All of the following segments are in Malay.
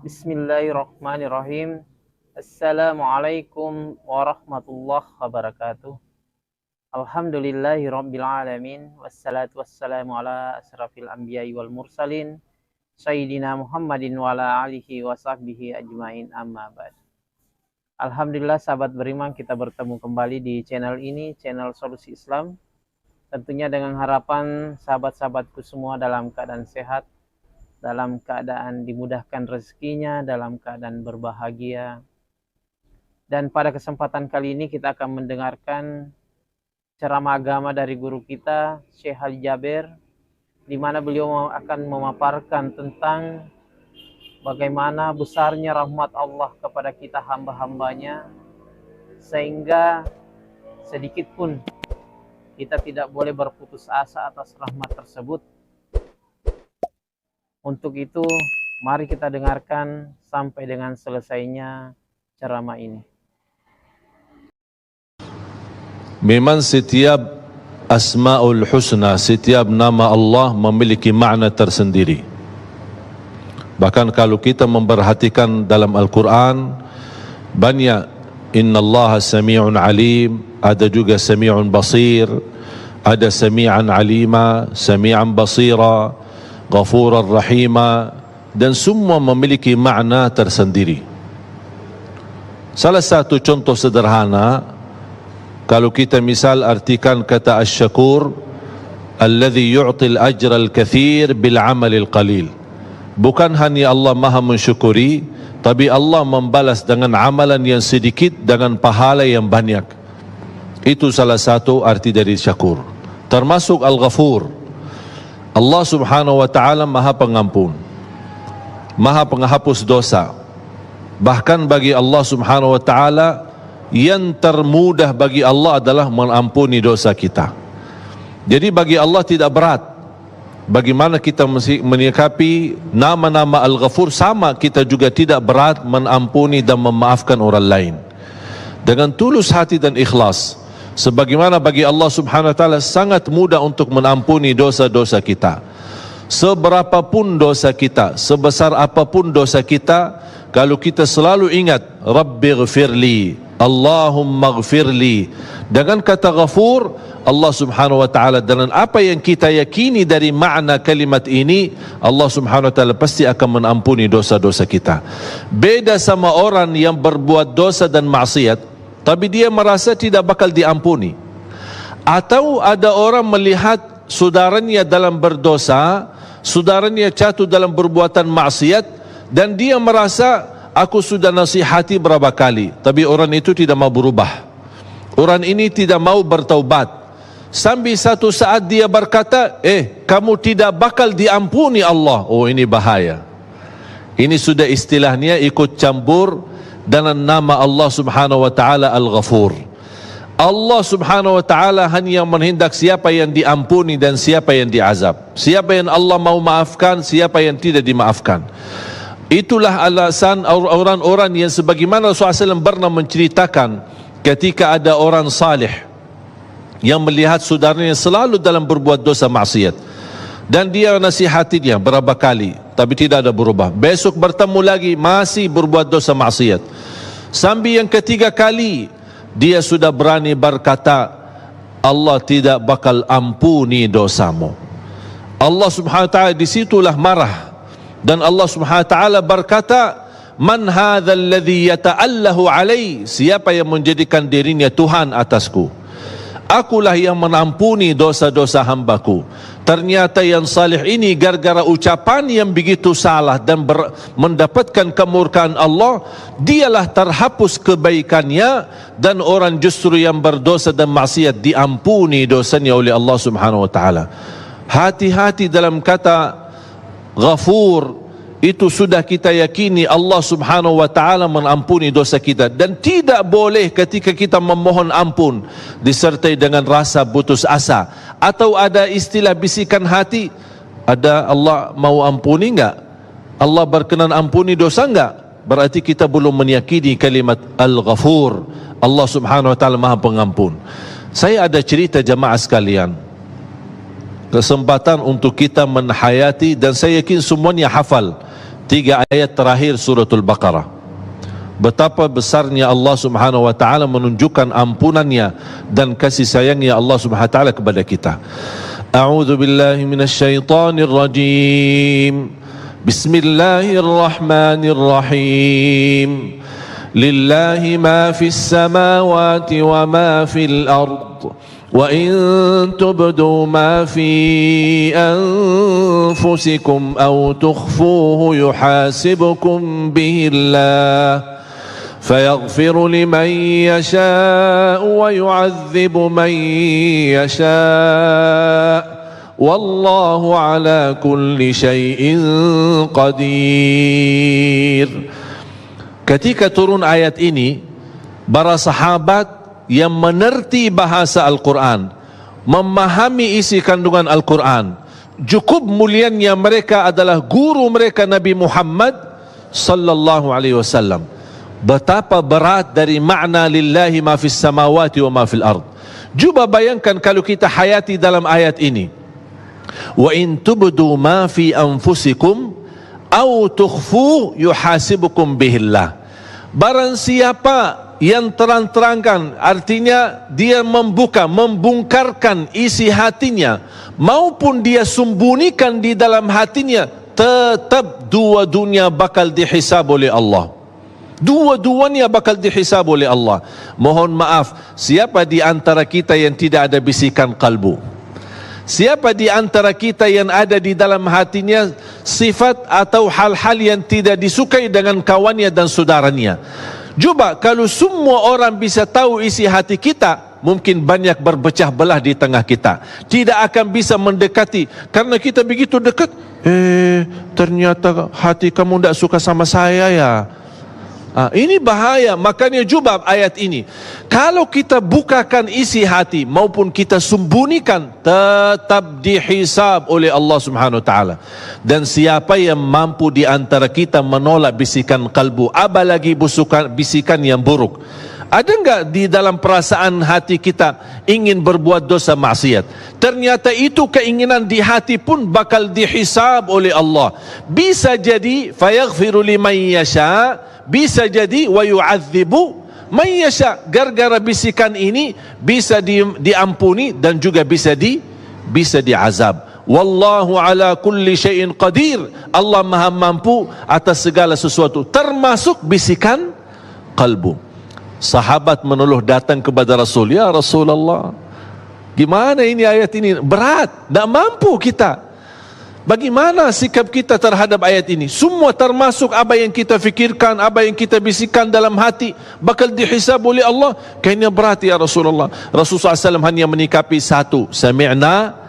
Bismillahirrahmanirrahim. Assalamualaikum warahmatullahi wabarakatuh. Alhamdulillahirabbil alamin wassalatu wassalamu ala asrafil anbiya'i wal mursalin sayyidina Muhammadin wa ala alihi wa sahbihi ajmain, amma ba'd. Alhamdulillah sahabat beriman, kita bertemu kembali di channel ini, channel Solusi Islam. Tentunya dengan harapan sahabat-sahabatku semua dalam keadaan sehat, dalam keadaan dimudahkan rezekinya, dalam keadaan berbahagia. Dan pada kesempatan kali ini kita akan mendengarkan ceramah agama dari guru kita, Syekh Ali Jaber, di mana beliau akan memaparkan tentang bagaimana besarnya rahmat Allah kepada kita hamba-hambanya, sehingga sedikit pun kita tidak boleh berputus asa atas rahmat tersebut. Untuk itu, mari kita dengarkan sampai dengan selesainya ceramah ini. Memang setiap Asmaul Husna, setiap nama Allah memiliki makna tersendiri. Bahkan kalau kita memperhatikan dalam Al-Quran, banyak Innallaha Sami'un Alim, ada juga Sami'un Basir, ada Sami'an Alima, Sami'an Basira, Ghafuran Rahima, dan semua memiliki makna tersendiri. Salah satu contoh sederhana, kalau kita misal artikan kata Asy-Syakur, alladhi yu'til ajral kathir bil amalil qalil. Bukan hanya Allah maha mensyukuri, tapi Allah membalas dengan amalan yang sedikit dengan pahala yang banyak. Itu salah satu arti dari syakur. Termasuk Al-Ghafur. Allah subhanahu wa ta'ala maha pengampun, maha penghapus dosa. Bahkan bagi Allah subhanahu wa ta'ala, yang termudah bagi Allah adalah mengampuni dosa kita. Jadi bagi Allah tidak berat. Bagaimana kita menyikapi nama-nama Al-Ghafur, sama kita juga tidak berat mengampuni dan memaafkan orang lain dengan tulus hati dan ikhlas. Sebagaimana bagi Allah subhanahu wa ta'ala sangat mudah untuk mengampuni dosa-dosa kita. Seberapapun dosa kita, sebesar apapun dosa kita, kalau kita selalu ingat Rabbighfirli, Allahumma ghfirli, dengan kata Ghafur, Allah subhanahu wa ta'ala, dengan apa yang kita yakini dari makna kalimat ini, Allah subhanahu wa ta'ala pasti akan mengampuni dosa-dosa kita. Beda sama orang yang berbuat dosa dan maksiat tapi dia merasa tidak bakal diampuni. Atau ada orang melihat saudaranya dalam berdosa, saudaranya jatuh dalam perbuatan maksiat, dan dia merasa aku sudah nasihati berapa kali, tapi orang itu tidak mau berubah, orang ini tidak mau bertaubat. Sampai satu saat dia berkata, kamu tidak bakal diampuni Allah. Oh, ini bahaya. Ini sudah istilahnya ikut campur dengan nama Allah subhanahu wa ta'ala Al-Ghafur. Allah subhanahu wa ta'ala hanya menghendak siapa yang diampuni dan siapa yang diazab. Siapa yang Allah mau maafkan, siapa yang tidak dimaafkan. Itulah alasan orang-orang yang sebagaimana Rasulullah SAW pernah menceritakan, ketika ada orang salih yang melihat saudaranya selalu dalam berbuat dosa maksiat, dan dia nasihati dia berapa kali tapi tidak ada berubah. Besok bertemu lagi masih berbuat dosa maksiat. Sampai yang ketiga kali dia sudah berani berkata, Allah tidak bakal ampuni dosamu. Allah subhanahu wa ta'ala disitulah marah, dan Allah subhanahu wa ta'ala berkata, man hadzal ladzi yata'allahu alai, siapa yang menjadikan dirinya Tuhan atasku? Akulah yang mengampuni dosa-dosa hambaku. Ternyata yang salih ini gara-gara ucapan yang begitu salah dan mendapatkan kemurkaan Allah, dialah terhapus kebaikannya, dan orang justru yang berdosa dan maksiat diampuni dosanya oleh Allah subhanahu wa ta'ala. Hati-hati dalam kata Ghafur. Itu sudah kita yakini Allah subhanahu wa ta'ala mengampuni dosa kita. Dan tidak boleh ketika kita memohon ampun disertai dengan rasa putus asa, atau ada istilah bisikan hati, ada Allah mau ampuni enggak? Allah berkenan ampuni dosa enggak? Berarti kita belum meyakini kalimat Al-Ghafur. Allah subhanahu wa ta'ala maha pengampun. Saya ada cerita jamaah sekalian, kesempatan untuk kita menhayati, dan saya yakin semuanya hafal 3 ayat terakhir suratul Baqarah. Betapa besarnya Allah Subhanahu wa taala menunjukkan ampunannya dan kasih sayangnya Allah Subhanahu wa taala kepada kita. A'udzu billahi minasyaitonir rajim. Bismillahirrahmanirrahim. Lillahi ma fis samawati wa ma fil ard. وَإِن تُبْدُوا مَا فِي أَنفُسِكُمْ أَوْ تُخْفُوهُ يُحَاسِبْكُم بِهِ اللَّهُ فَيَغْفِرُ لِمَن يَشَاءُ وَيُعَذِّبُ مَن يَشَاءُ وَاللَّهُ عَلَى كُلِّ شَيْءٍ قَدِيرٌ. Ketika turun ayat ini, para sahabat yang menerti bahasa Al-Quran, memahami isi kandungan Al-Quran, cukup mulianya mereka adalah guru mereka Nabi Muhammad sallallahu alaihi wasallam. Betapa berat dari makna lillahi ma fis samawati wa ma fil ard. Cuba bayangkan kalau kita hayati dalam ayat ini. Wa in tubdu ma fi anfusikum aw tukhfu yuhasibukum bihillah. Barang siapa yang terang-terangkan, artinya dia membungkarkan isi hatinya, maupun dia sembunyikan di dalam hatinya, tetap dua-duanya bakal dihisab oleh Allah. Dua-duanya bakal dihisab oleh Allah. Mohon maaf, siapa di antara kita yang tidak ada bisikan kalbu? Siapa di antara kita yang ada di dalam hatinya sifat atau hal-hal yang tidak disukai dengan kawannya dan saudaranya? Cuba kalau semua orang bisa tahu isi hati kita, mungkin banyak berpecah belah di tengah kita. Tidak akan bisa mendekati karena kita begitu dekat. Ternyata hati kamu tidak suka sama saya ya. Ini bahaya. Makanya coba ayat ini, kalau kita bukakan isi hati maupun kita sembunyikan, tetap dihisab oleh Allah Subhanahu wa taala. Dan siapa yang mampu di antara kita menolak bisikan kalbu, apalagi bisikan yang buruk? Ada enggak di dalam perasaan hati kita ingin berbuat dosa maksiat? Ternyata itu keinginan di hati pun bakal dihisab oleh Allah. Bisa jadi fayaghfiru liman yasha, bisa jadi wa yu'adzibu man yasha. Gara-gara bisikan ini bisa diampuni dan juga bisa diazab. Wallahu ala kulli syai'in qadir. Allah Maha mampu atas segala sesuatu, termasuk bisikan kalbu. Sahabat menuluh datang kepada Rasul, ya Rasulullah, gimana ini ayat ini? Berat, tak mampu kita. Bagaimana sikap kita terhadap ayat ini? Semua termasuk apa yang kita fikirkan, apa yang kita bisikan dalam hati, bakal dihisab oleh Allah. Kayaknya berat ya Rasulullah. Rasulullah SAW hanya menikapi satu, sami'na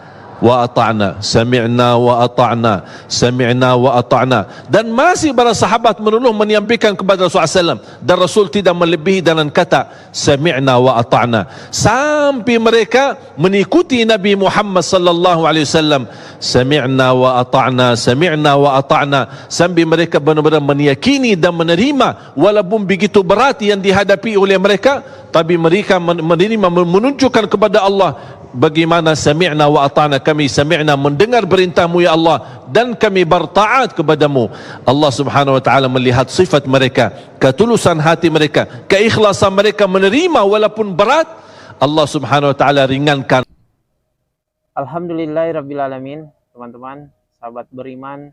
wa ata'na, sami'na wa ata'na, sami'na wa ata'na. Dan masih para sahabat menuluh menyampaikan kepada Rasulullah SAW, dan Rasul tidak melebihi dengan kata sami'na wa ata'na, sampai mereka mengikuti Nabi Muhammad sallallahu alaihi wasallam. Sami'na wa ata'na, sami'na wa ata'na, sampai mereka benar-benar meyakini dan menerima walaupun begitu berat yang dihadapi oleh mereka, tapi mereka menerima, menunjukkan kepada Allah bagaimana sami'na wa ata'na, kami sami'na, mendengar perintahmu ya Allah, dan kami bertaat kepadamu. Allah Subhanahu wa taala melihat sifat mereka, ketulusan hati mereka, keikhlasan mereka menerima walaupun berat. Allah Subhanahu wa taala ringankan. Alhamdulillahirabbil alamin. Teman-teman, sahabat beriman,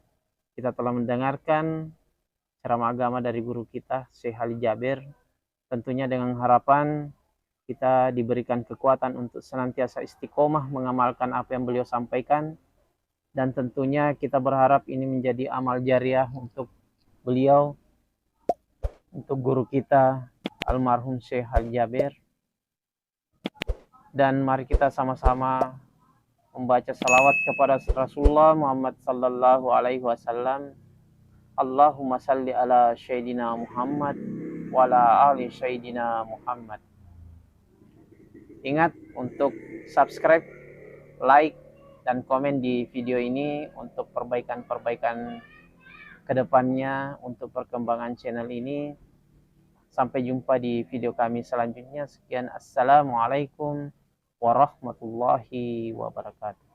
kita telah mendengarkan ceramah agama dari guru kita Syekh Ali Jabir. Tentunya dengan harapan kita diberikan kekuatan untuk senantiasa istiqomah mengamalkan apa yang beliau sampaikan, dan tentunya kita berharap ini menjadi amal jariah untuk beliau, untuk guru kita almarhum Syekh Ali Jabir. Dan mari kita sama-sama membaca salawat kepada Rasulullah Muhammad sallallahu alaihi wasallam. Allahumma salli ala Sayyidina Muhammad wa ala ali Sayyidina Muhammad. Ingat untuk subscribe, like, dan komen di video ini untuk perbaikan-perbaikan kedepannya untuk perkembangan channel ini. Sampai jumpa di video kami selanjutnya. Sekian, assalamualaikum warahmatullahi wabarakatuh.